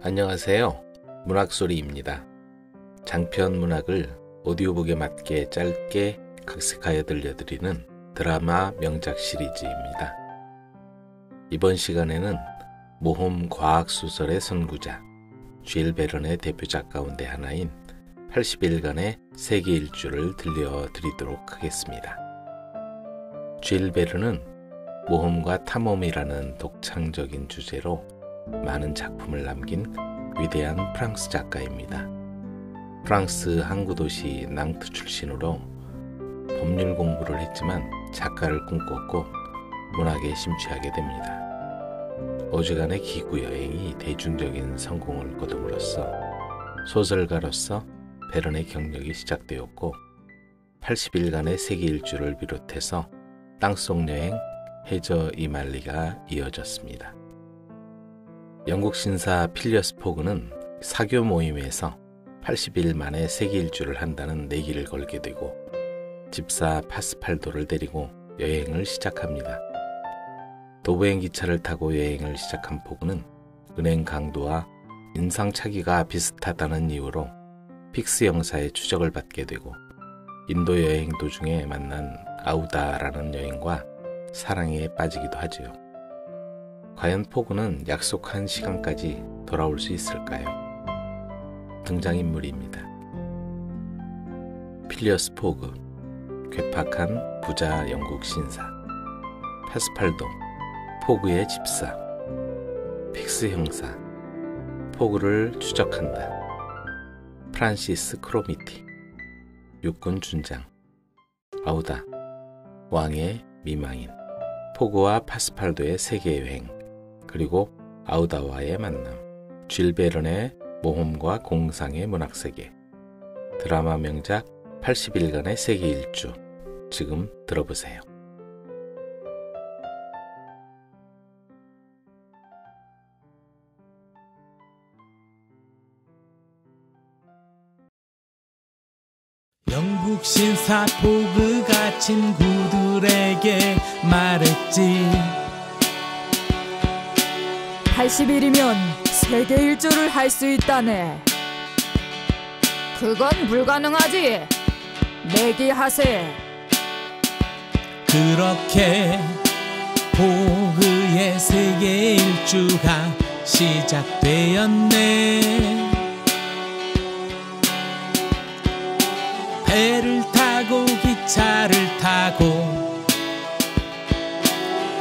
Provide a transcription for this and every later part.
안녕하세요. 문학소리입니다. 장편 문학을 오디오북에 맞게 짧게 각색하여 들려드리는 드라마 명작 시리즈입니다. 이번 시간에는 모험 과학소설의 선구자 쥘 베른의 대표작 가운데 하나인 80일간의 세계 일주를 들려드리도록 하겠습니다. 쥘 베른은 모험과 탐험이라는 독창적인 주제로 많은 작품을 남긴 위대한 프랑스 작가입니다. 프랑스 항구 도시 낭트 출신으로 법률 공부를 했지만 작가를 꿈꿨고 문학에 심취하게 됩니다. 5주간의 기구 여행이 대중적인 성공을 거둠으로써 소설가로서 베른의 경력이 시작되었고 80일간의 세계 일주를 비롯해서 땅속 여행, 해저 이말리가 이어졌습니다. 영국 신사 필리어스 포그는 사교 모임에서 80일 만에 세계 일주를 한다는 내기를 걸게 되고 집사 파스팔도를 데리고 여행을 시작합니다. 도보행 기차를 타고 여행을 시작한 포그는 은행 강도와 인상착의가 비슷하다는 이유로 픽스 형사의 추적을 받게 되고 인도 여행 도중에 만난 아우다라는 여인과 사랑에 빠지기도 하지요. 과연 포그는 약속한 시간까지 돌아올 수 있을까요? 등장인물입니다. 필리어스 포그, 괴팍한 부자 영국 신사. 파스팔도, 포그의 집사. 픽스 형사, 포그를 추적한다. 프란시스 크로미티, 육군 준장. 아우다, 왕의 미망인. 포그와 파스팔도의 세계여행, 그리고 아우다와의 만남, 쥘 베른의 모험과 공상의 문학세계, 드라마 명작 80일간의 세계 일주, 지금 들어보세요. 영국 신사 포그가 친구들에게 말했지. 80일이면 세계 일주를 할 수 있다네. 그건 불가능하지. 내기하세. 그렇게 포그의 세계 일주가 시작되었네. 배를 타고 기차를 타고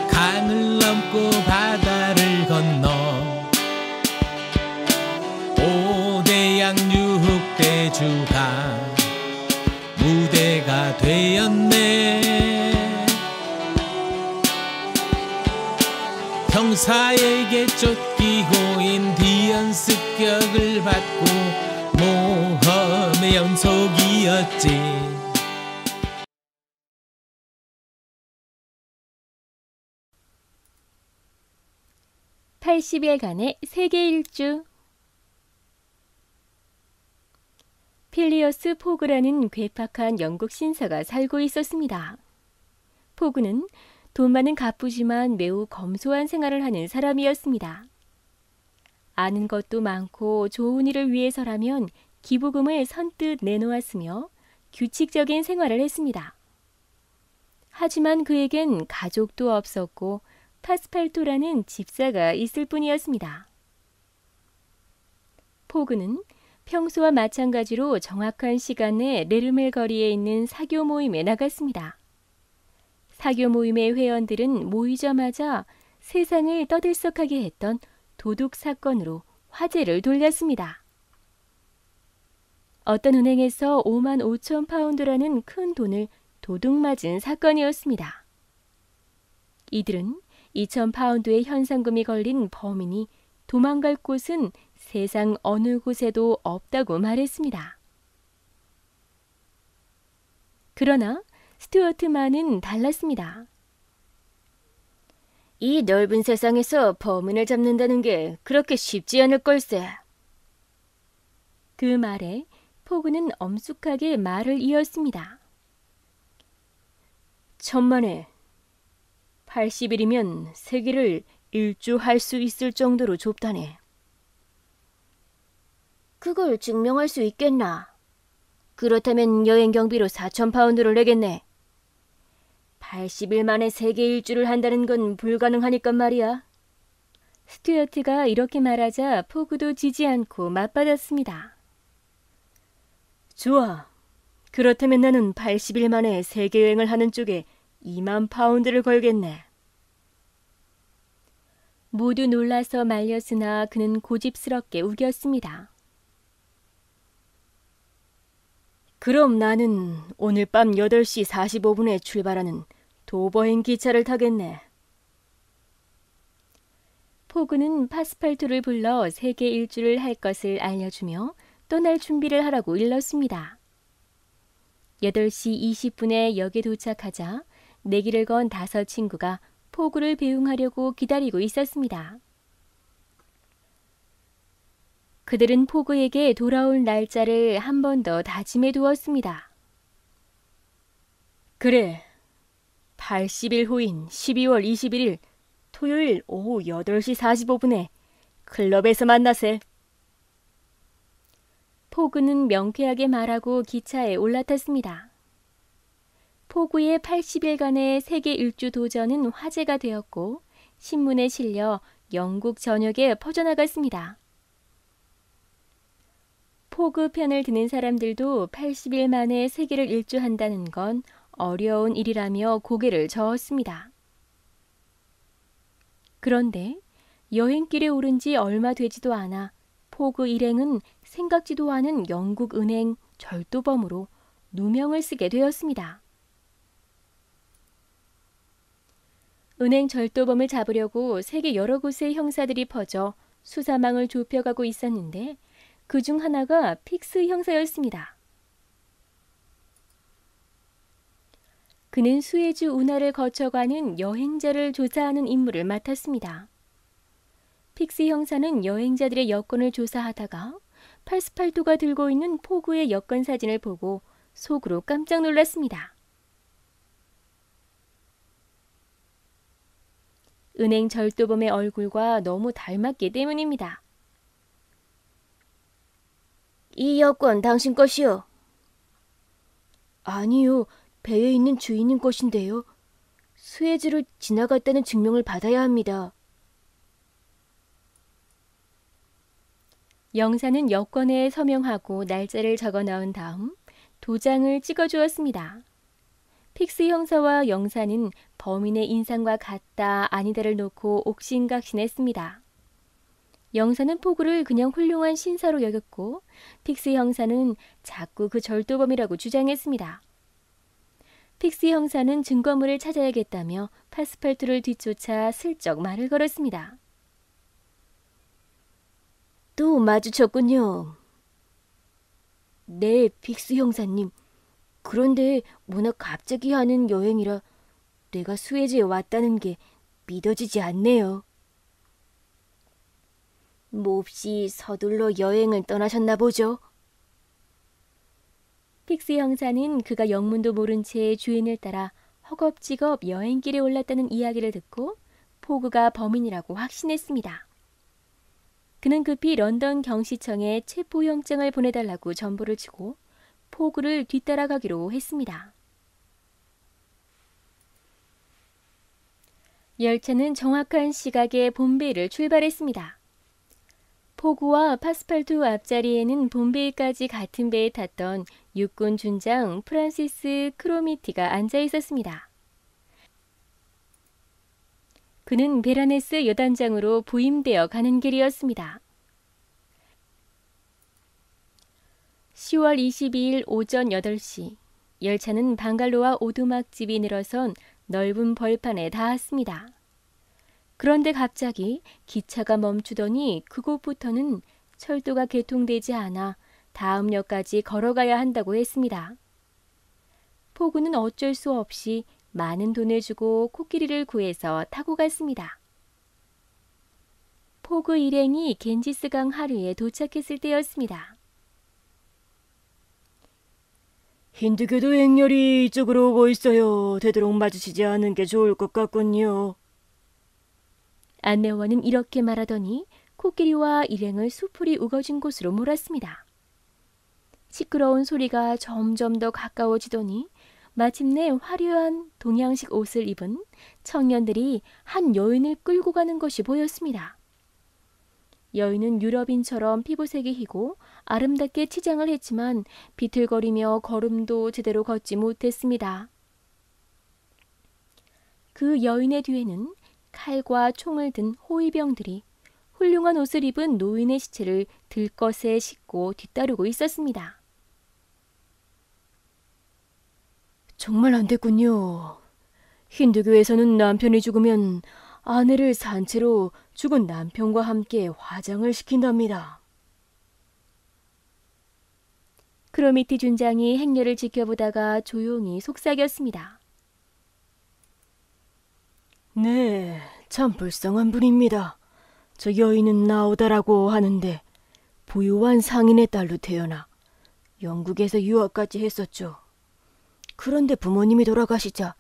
강을 넘고 바다를 건너 5대양 6대주가 무대가 되었네. 형사에게 쫓기고 인디언 습격을 받고 모험의 연속이었지. 80일간의 세계 일주. 필리어스 포그라는 괴팍한 영국 신사가 살고 있었습니다. 포그는 돈 많은 갑부지만 매우 검소한 생활을 하는 사람이었습니다. 아는 것도 많고 좋은 일을 위해서라면 기부금을 선뜻 내놓았으며 규칙적인 생활을 했습니다. 하지만 그에겐 가족도 없었고 파스팔토라는 집사가 있을 뿐이었습니다. 포그는 평소와 마찬가지로 정확한 시간에 레르멜 거리에 있는 사교 모임에 나갔습니다. 사교 모임의 회원들은 모이자마자 세상을 떠들썩하게 했던 도둑 사건으로 화제를 돌렸습니다. 어떤 은행에서 5만 5천 파운드라는 큰 돈을 도둑 맞은 사건이었습니다. 이들은 2천 파운드의 현상금이 걸린 범인이 도망갈 곳은 세상 어느 곳에도 없다고 말했습니다. 그러나 스튜어트만은 달랐습니다. 이 넓은 세상에서 범인을 잡는다는 게 그렇게 쉽지 않을 걸세. 그 말에 포그는 엄숙하게 말을 이었습니다. 천만에 80일이면 세계를 일주할 수 있을 정도로 좁다네. 그걸 증명할 수 있겠나? 그렇다면 여행 경비로 4,000파운드를 내겠네. 80일 만에 세계 일주를 한다는 건 불가능하니까 말이야. 스튜어트가 이렇게 말하자 포그도 지지 않고 맞받았습니다. 좋아. 그렇다면 나는 80일 만에 세계 여행을 하는 쪽에 2만 파운드를 걸겠네. 모두 놀라서 말렸으나 그는 고집스럽게 우겼습니다. 그럼 나는 오늘 밤 8시 45분에 출발하는 도버행 기차를 타겠네. 포그는 파스팔토를 불러 세계 일주를 할 것을 알려주며 떠날 준비를 하라고 일렀습니다. 8시 20분에 역에 도착하자 내기를 건 5 친구가 포그를 배웅하려고 기다리고 있었습니다. 그들은 포그에게 돌아올 날짜를 한 번 더 다짐해 두었습니다. 그래, 80일 후인 12월 21일 토요일 오후 8시 45분에 클럽에서 만나세. 포그는 명쾌하게 말하고 기차에 올라탔습니다. 포그의 80일간의 세계 일주 도전은 화제가 되었고 신문에 실려 영국 전역에 퍼져나갔습니다. 포그 편을 드는 사람들도 80일 만에 세계를 일주한다는 건 어려운 일이라며 고개를 저었습니다. 그런데 여행길에 오른 지 얼마 되지도 않아 포그 일행은 생각지도 않은 영국 은행 절도범으로 누명을 쓰게 되었습니다. 은행 절도범을 잡으려고 세계 여러 곳의 형사들이 퍼져 수사망을 좁혀가고 있었는데 그중 하나가 픽스 형사였습니다. 그는 수에즈 운하를 거쳐가는 여행자를 조사하는 임무를 맡았습니다. 픽스 형사는 여행자들의 여권을 조사하다가 파스팔토가 들고 있는 포그의 여권 사진을 보고 속으로 깜짝 놀랐습니다. 은행 절도범의 얼굴과 너무 닮았기 때문입니다. 이 여권 당신 것이요? 아니요, 배에 있는 주인님 것인데요. 수에즈를 지나갔다는 증명을 받아야 합니다. 영사는 여권에 서명하고 날짜를 적어 넣은 다음 도장을 찍어주었습니다. 픽스 형사와 영사는 범인의 인상과 같다 아니다를 놓고 옥신각신했습니다. 영사는 포그를 그냥 훌륭한 신사로 여겼고 픽스 형사는 자꾸 그 절도범이라고 주장했습니다. 픽스 형사는 증거물을 찾아야겠다며 파스팔토를 뒤쫓아 슬쩍 말을 걸었습니다. 또 마주쳤군요. 네, 픽스 형사님. 그런데 워낙 갑자기 하는 여행이라 내가 수에즈에 왔다는 게 믿어지지 않네요. 몹시 서둘러 여행을 떠나셨나 보죠. 픽스 형사는 그가 영문도 모른 채 주인을 따라 허겁지겁 여행길에 올랐다는 이야기를 듣고 포그가 범인이라고 확신했습니다. 그는 급히 런던 경시청에 체포영장을 보내달라고 전보를 치고 포그를 뒤따라가기로 했습니다. 열차는 정확한 시각에 봄베이를 출발했습니다. 포그와 파스팔토 앞자리에는 봄베이까지 같은 배에 탔던 육군 준장 프란시스 크로미티가 앉아 있었습니다. 그는 베라네스 여단장으로 부임되어 가는 길이었습니다. 10월 22일 오전 8시, 열차는 방갈로와 오두막집이 늘어선 넓은 벌판에 닿았습니다. 그런데 갑자기 기차가 멈추더니 그곳부터는 철도가 개통되지 않아 다음 역까지 걸어가야 한다고 했습니다. 포그는 어쩔 수 없이 많은 돈을 주고 코끼리를 구해서 타고 갔습니다. 포그 일행이 겐지스강 하류에 도착했을 때였습니다. 힌두교도 행렬이 이쪽으로 오고 있어요. 되도록 마주치지 않는 게 좋을 것 같군요. 안내원은 이렇게 말하더니 코끼리와 일행을 수풀이 우거진 곳으로 몰았습니다. 시끄러운 소리가 점점 더 가까워지더니 마침내 화려한 동양식 옷을 입은 청년들이 한 여인을 끌고 가는 것이 보였습니다. 여인은 유럽인처럼 피부색이 희고 아름답게 치장을 했지만 비틀거리며 걸음도 제대로 걷지 못했습니다. 그 여인의 뒤에는 칼과 총을 든 호위병들이 훌륭한 옷을 입은 노인의 시체를 들것에 싣고 뒤따르고 있었습니다. 정말 안 됐군요. 힌두교에서는 남편이 죽으면 아내를 산채로 죽은 남편과 함께 화장을 시킨답니다. 크로미티 준장이 행렬을 지켜보다가 조용히 속삭였습니다. 네, 참 불쌍한 분입니다. 저 여인은 나오다라고 하는데 부유한 상인의 딸로 태어나 영국에서 유학까지 했었죠. 그런데 부모님이 돌아가시자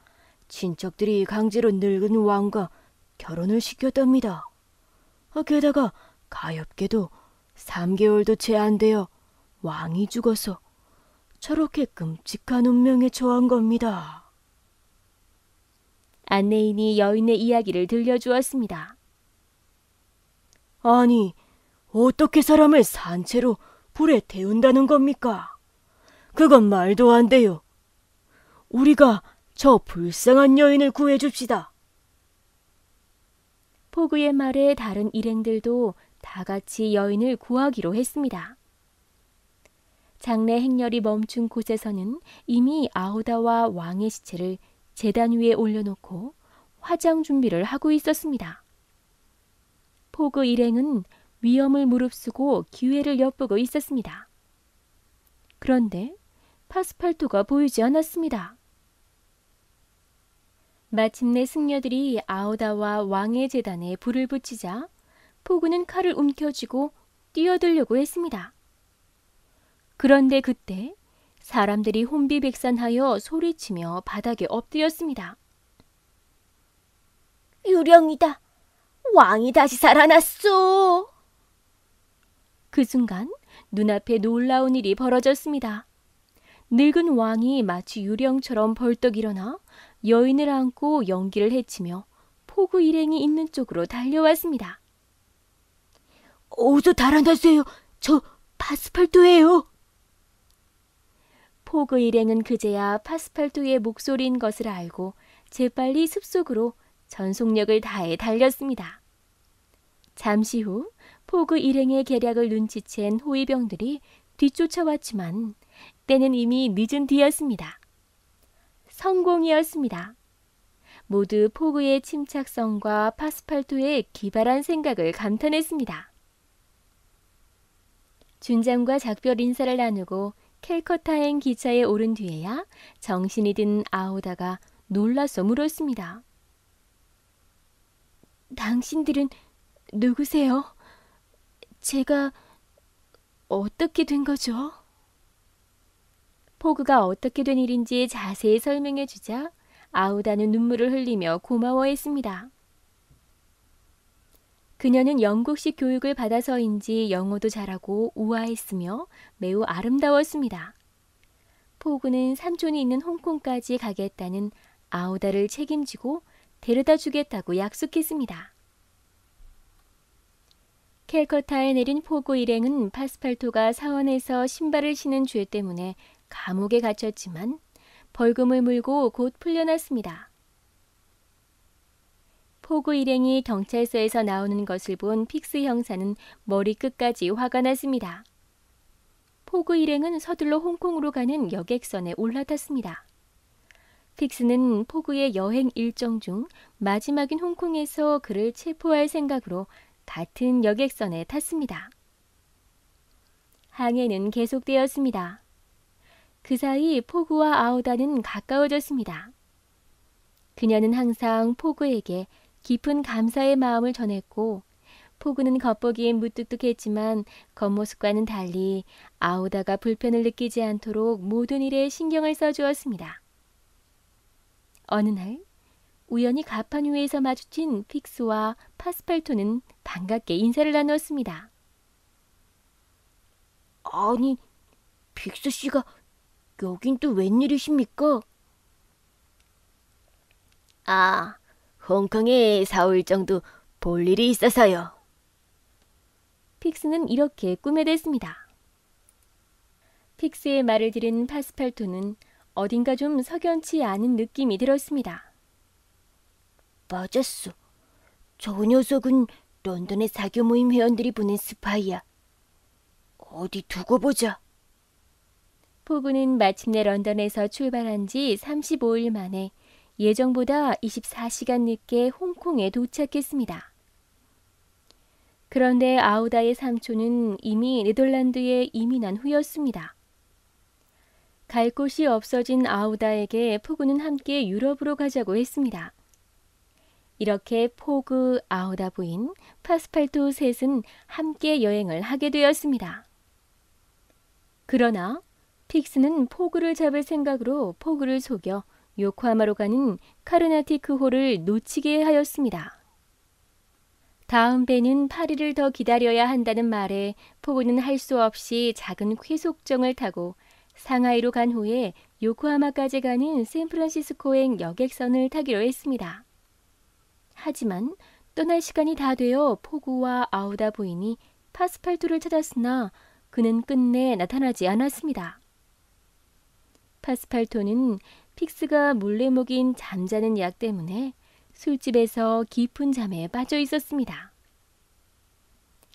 친척들이 강제로 늙은 왕과 결혼을 시켰답니다. 게다가 가엾게도 3개월도 채 안 되어 왕이 죽어서 저렇게 끔찍한 운명에 처한 겁니다. 안내인이 여인의 이야기를 들려주었습니다. 아니, 어떻게 사람을 산채로 불에 태운다는 겁니까? 그건 말도 안 돼요. 우리가 저 불쌍한 여인을 구해줍시다. 포그의 말에 다른 일행들도 다 같이 여인을 구하기로 했습니다. 장례 행렬이 멈춘 곳에서는 이미 아우다와 왕의 시체를 제단 위에 올려놓고 화장 준비를 하고 있었습니다. 포그 일행은 위험을 무릅쓰고 기회를 엿보고 있었습니다. 그런데 파스팔토가 보이지 않았습니다. 마침내 승려들이 아우다와 왕의 제단에 불을 붙이자 포그는 칼을 움켜쥐고 뛰어들려고 했습니다. 그런데 그때 사람들이 혼비백산하여 소리치며 바닥에 엎드렸습니다. 유령이다. 왕이 다시 살아났소. 그 순간 눈앞에 놀라운 일이 벌어졌습니다. 늙은 왕이 마치 유령처럼 벌떡 일어나 여인을 안고 연기를 해치며 포그 일행이 있는 쪽으로 달려왔습니다. 어서 달아나세요. 저 파스팔토예요. 포그 일행은 그제야 파스팔토의 목소리인 것을 알고 재빨리 숲속으로 전속력을 다해 달렸습니다. 잠시 후 포그 일행의 계략을 눈치챈 호위병들이 뒤쫓아왔지만 때는 이미 늦은 뒤였습니다. 성공이었습니다. 모두 포그의 침착성과 파스팔토의 기발한 생각을 감탄했습니다. 준장과 작별 인사를 나누고 캘커타행 기차에 오른 뒤에야 정신이 든 아우다가 놀라서 물었습니다. 당신들은 누구세요? 제가 어떻게 된 거죠? 포그가 어떻게 된 일인지 자세히 설명해 주자 아우다는 눈물을 흘리며 고마워했습니다. 그녀는 영국식 교육을 받아서인지 영어도 잘하고 우아했으며 매우 아름다웠습니다. 포그는 삼촌이 있는 홍콩까지 가겠다는 아우다를 책임지고 데려다 주겠다고 약속했습니다. 캘커타에 내린 포그 일행은 파스팔토가 사원에서 신발을 신은 죄 때문에 감옥에 갇혔지만 벌금을 물고 곧 풀려났습니다. 포그 일행이 경찰서에서 나오는 것을 본 픽스 형사는 머리끝까지 화가 났습니다. 포그 일행은 서둘러 홍콩으로 가는 여객선에 올라탔습니다. 픽스는 포그의 여행 일정 중 마지막인 홍콩에서 그를 체포할 생각으로 같은 여객선에 탔습니다. 항해는 계속되었습니다. 그 사이 포그와 아우다는 가까워졌습니다. 그녀는 항상 포그에게 깊은 감사의 마음을 전했고 포그는 겉보기엔 무뚝뚝했지만 겉모습과는 달리 아우다가 불편을 느끼지 않도록 모든 일에 신경을 써주었습니다. 어느 날 우연히 갑판 위에서 마주친 픽스와 파스팔토는 반갑게 인사를 나누었습니다. 아니, 픽스 씨가 여긴 또 웬일이십니까? 아, 홍콩에 4일 정도 볼 일이 있어서요. 픽스는 이렇게 꾸며댔습니다. 픽스의 말을 들은 파스팔토는 어딘가 좀 석연치 않은 느낌이 들었습니다. 맞았어. 저 녀석은 런던의 사교 모임 회원들이 보낸 스파이야. 어디 두고 보자. 포그는 마침내 런던에서 출발한 지 35일 만에 예정보다 24시간 늦게 홍콩에 도착했습니다. 그런데 아우다의 삼촌은 이미 네덜란드에 이민한 후였습니다. 갈 곳이 없어진 아우다에게 포그는 함께 유럽으로 가자고 했습니다. 이렇게 포그, 아우다 부인, 파스팔토 셋은 함께 여행을 하게 되었습니다. 그러나 픽스는 포그를 잡을 생각으로 포그를 속여 요코하마로 가는 카르나티크호를 놓치게 하였습니다. 다음 배는 8일을 더 기다려야 한다는 말에 포그는 할 수 없이 작은 회속정을 타고 상하이로 간 후에 요코하마까지 가는 샌프란시스코행 여객선을 타기로 했습니다. 하지만 떠날 시간이 다 되어 포그와 아우다 부인이 파스팔토를 찾았으나 그는 끝내 나타나지 않았습니다. 파스팔토는 픽스가 몰래 먹인 잠자는 약 때문에 술집에서 깊은 잠에 빠져 있었습니다.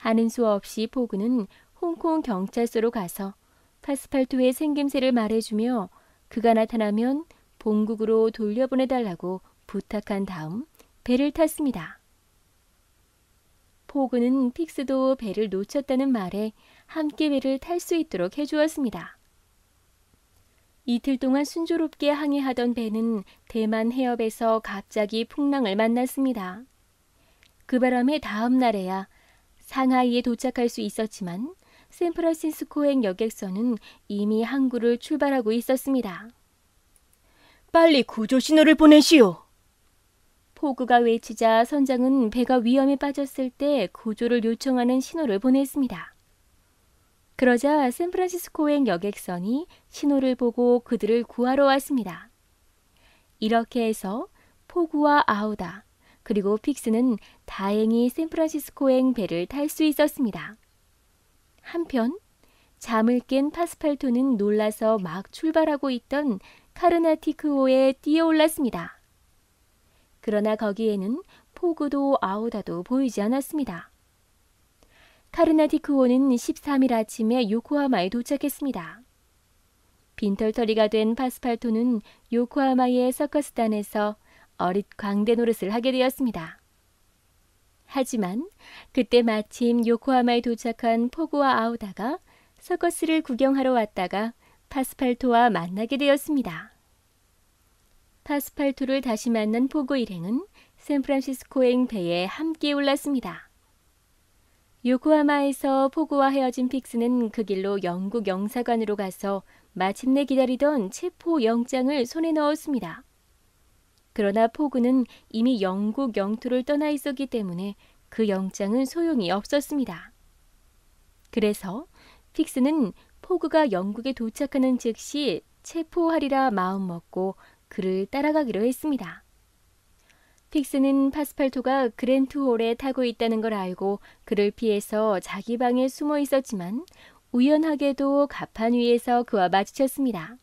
하는 수 없이 포그는 홍콩 경찰서로 가서 파스팔토의 생김새를 말해주며 그가 나타나면 본국으로 돌려보내달라고 부탁한 다음 배를 탔습니다. 포그는 픽스도 배를 놓쳤다는 말에 함께 배를 탈 수 있도록 해주었습니다. 이틀 동안 순조롭게 항해하던 배는 대만 해협에서 갑자기 풍랑을 만났습니다. 그 바람에 다음 날에야 상하이에 도착할 수 있었지만 샌프란시스코행 여객선은 이미 항구를 출발하고 있었습니다. 빨리 구조 신호를 보내시오. 포그가 외치자 선장은 배가 위험에 빠졌을 때 구조를 요청하는 신호를 보냈습니다. 그러자 샌프란시스코행 여객선이 신호를 보고 그들을 구하러 왔습니다. 이렇게 해서 포그와 아우다 그리고 픽스는 다행히 샌프란시스코행 배를 탈 수 있었습니다. 한편 잠을 깬 파스팔토는 놀라서 막 출발하고 있던 카르나티크호에 뛰어올랐습니다. 그러나 거기에는 포그도 아우다도 보이지 않았습니다. 카르나티크호는 13일 아침에 요코하마에 도착했습니다. 빈털터리가 된 파스팔토는 요코하마의 서커스단에서 어릿 광대 노릇을 하게 되었습니다. 하지만 그때 마침 요코하마에 도착한 포그와 아우다가 서커스를 구경하러 왔다가 파스팔토와 만나게 되었습니다. 파스팔토를 다시 만난 포그 일행은 샌프란시스코행 배에 함께 올랐습니다. 요코하마에서 포그와 헤어진 픽스는 그 길로 영국 영사관으로 가서 마침내 기다리던 체포 영장을 손에 넣었습니다. 그러나 포그는 이미 영국 영토를 떠나 있었기 때문에 그 영장은 소용이 없었습니다. 그래서 픽스는 포그가 영국에 도착하는 즉시 체포하리라 마음먹고 그를 따라가기로 했습니다. 픽스는 파스팔토가 그랜트홀에 타고 있다는 걸 알고 그를 피해서 자기 방에 숨어 있었지만 우연하게도 갑판 위에서 그와 마주쳤습니다.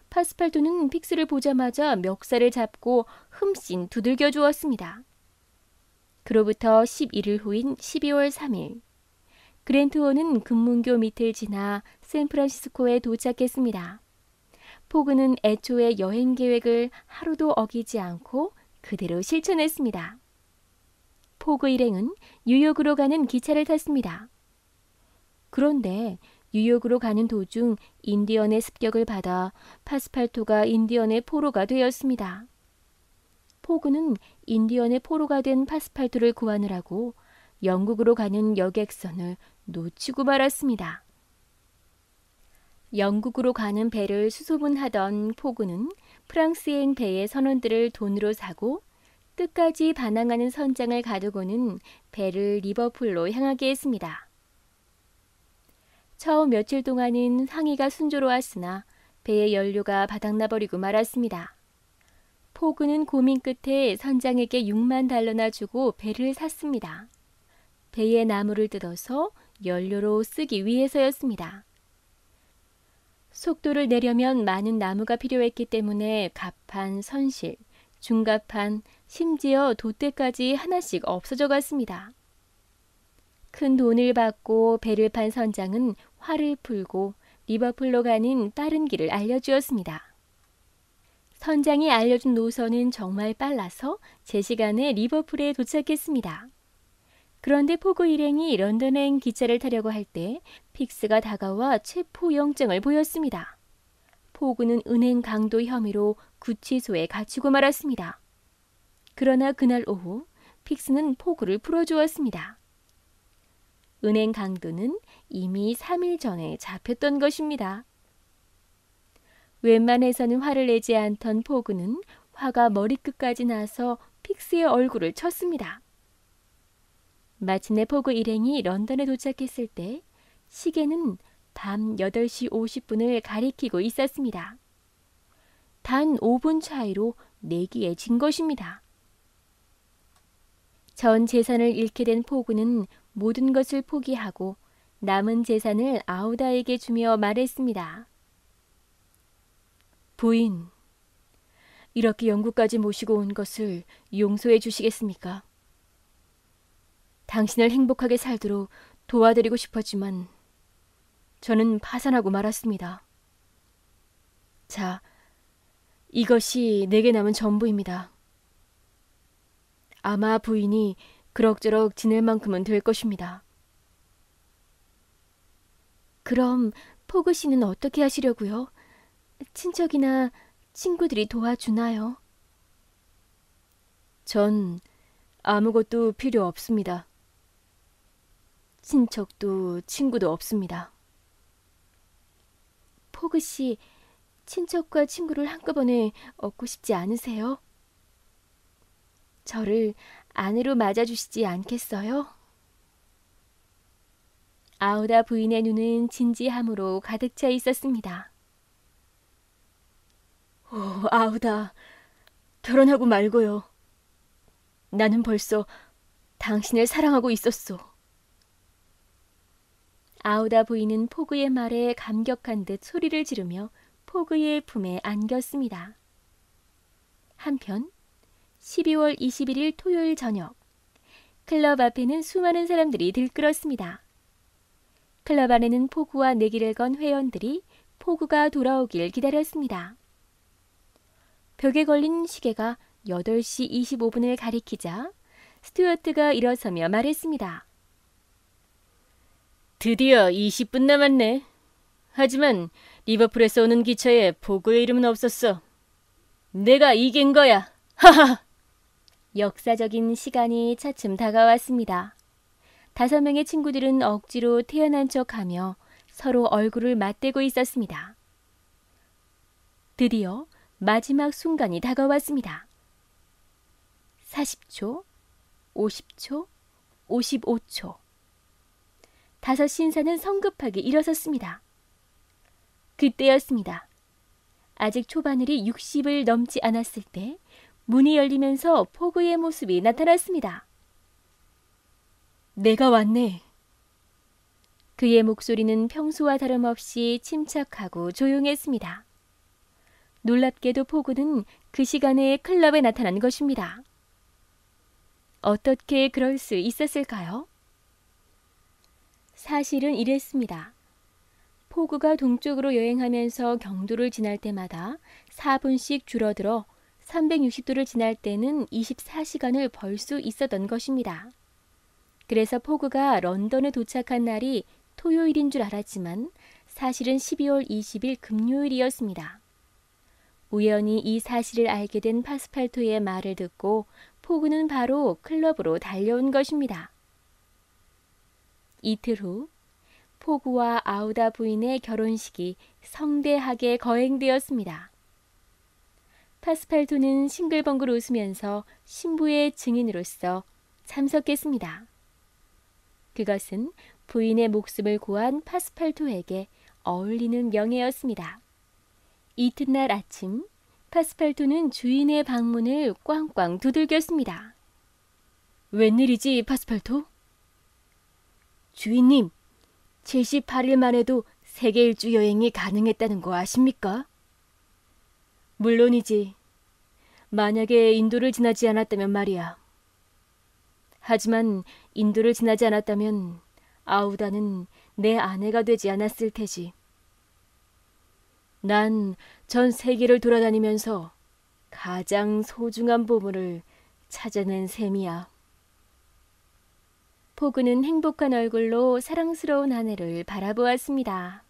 파스팔토는 픽스를 보자마자 멱살을 잡고 흠씬 두들겨 주었습니다. 그로부터 11일 후인 12월 3일 그랜트호는 금문교 밑을 지나 샌프란시스코에 도착했습니다. 포그는 애초에 여행 계획을 하루도 어기지 않고 그대로 실천했습니다. 포그 일행은 뉴욕으로 가는 기차를 탔습니다. 그런데 뉴욕으로 가는 도중 인디언의 습격을 받아 파스팔토가 인디언의 포로가 되었습니다. 포그는 인디언의 포로가 된 파스팔토를 구하느라고 영국으로 가는 여객선을 놓치고 말았습니다. 영국으로 가는 배를 수소문하던 포그는 프랑스행 배의 선원들을 돈으로 사고 끝까지 반항하는 선장을 가두고는 배를 리버풀로 향하게 했습니다. 처음 며칠 동안은 항해가 순조로웠으나 배의 연료가 바닥나버리고 말았습니다. 포그는 고민 끝에 선장에게 6만 달러나 주고 배를 샀습니다. 배의 나무를 뜯어서 연료로 쓰기 위해서였습니다. 속도를 내려면 많은 나무가 필요했기 때문에 갑판, 선실, 중갑판, 심지어 돛대까지 하나씩 없어져 갔습니다. 큰 돈을 받고 배를 판 선장은 화를 풀고 리버풀로 가는 빠른 길을 알려주었습니다. 선장이 알려준 노선은 정말 빨라서 제 시간에 리버풀에 도착했습니다. 그런데 포그 일행이 런던행 기차를 타려고 할 때 픽스가 다가와 체포영장을 보였습니다. 포그는 은행 강도 혐의로 구치소에 갇히고 말았습니다. 그러나 그날 오후 픽스는 포그를 풀어주었습니다. 은행 강도는 이미 3일 전에 잡혔던 것입니다. 웬만해서는 화를 내지 않던 포그는 화가 머리끝까지 나서 픽스의 얼굴을 쳤습니다. 마침내 포그 일행이 런던에 도착했을 때 시계는 밤 8시 50분을 가리키고 있었습니다. 단 5분 차이로 내기에 진 것입니다. 전 재산을 잃게 된 포그는 모든 것을 포기하고 남은 재산을 아우다에게 주며 말했습니다. 부인, 이렇게 영국까지 모시고 온 것을 용서해 주시겠습니까? 당신을 행복하게 살도록 도와드리고 싶었지만 저는 파산하고 말았습니다. 자, 이것이 내게 남은 전부입니다. 아마 부인이 그럭저럭 지낼 만큼은 될 것입니다. 그럼 포그 씨는 어떻게 하시려고요? 친척이나 친구들이 도와주나요? 전 아무것도 필요 없습니다. 친척도 친구도 없습니다. 포그 씨, 친척과 친구를 한꺼번에 얻고 싶지 않으세요? 저를 아내로 맞아주시지 않겠어요? 아우다 부인의 눈은 진지함으로 가득 차 있었습니다. 오, 아우다, 결혼하고 말고요. 나는 벌써 당신을 사랑하고 있었소. 아우다 부인은 포그의 말에 감격한 듯 소리를 지르며 포그의 품에 안겼습니다. 한편 12월 21일 토요일 저녁, 클럽 앞에는 수많은 사람들이 들끓었습니다. 클럽 안에는 포그와 내기를 건 회원들이 포그가 돌아오길 기다렸습니다. 벽에 걸린 시계가 8시 25분을 가리키자 스튜어트가 일어서며 말했습니다. 드디어 20분 남았네. 하지만 리버풀에서 오는 기차에 포그의 이름은 없었어. 내가 이긴 거야. 하하! 역사적인 시간이 차츰 다가왔습니다. 5명의 친구들은 억지로 태어난 척하며 서로 얼굴을 맞대고 있었습니다. 드디어 마지막 순간이 다가왔습니다. 40초, 50초, 55초. 5 신사는 성급하게 일어섰습니다. 그때였습니다. 아직 초바늘이 60을 넘지 않았을 때 문이 열리면서 포그의 모습이 나타났습니다. 내가 왔네. 그의 목소리는 평소와 다름없이 침착하고 조용했습니다. 놀랍게도 포그는 그 시간에 클럽에 나타난 것입니다. 어떻게 그럴 수 있었을까요? 사실은 이랬습니다. 포그가 동쪽으로 여행하면서 경도를 지날 때마다 4분씩 줄어들어 360도를 지날 때는 24시간을 벌 수 있었던 것입니다. 그래서 포그가 런던에 도착한 날이 토요일인 줄 알았지만 사실은 12월 20일 금요일이었습니다. 우연히 이 사실을 알게 된 파스팔토의 말을 듣고 포그는 바로 클럽으로 달려온 것입니다. 이틀 후 포그와 아우다 부인의 결혼식이 성대하게 거행되었습니다. 파스팔토는 싱글벙글 웃으면서 신부의 증인으로서 참석했습니다. 그것은 부인의 목숨을 구한 파스팔토에게 어울리는 명예였습니다. 이튿날 아침, 파스팔토는 주인의 방문을 꽝꽝 두들겼습니다. 웬일이지, 파스팔토? 주인님, 78일 만에도 세계 일주 여행이 가능했다는 거 아십니까? 물론이지. 만약에 인도를 지나지 않았다면 말이야. 하지만 인도를 지나지 않았다면 아우다는 내 아내가 되지 않았을 테지. 난 전 세계를 돌아다니면서 가장 소중한 보물을 찾아낸 셈이야. 포그는 행복한 얼굴로 사랑스러운 아내를 바라보았습니다.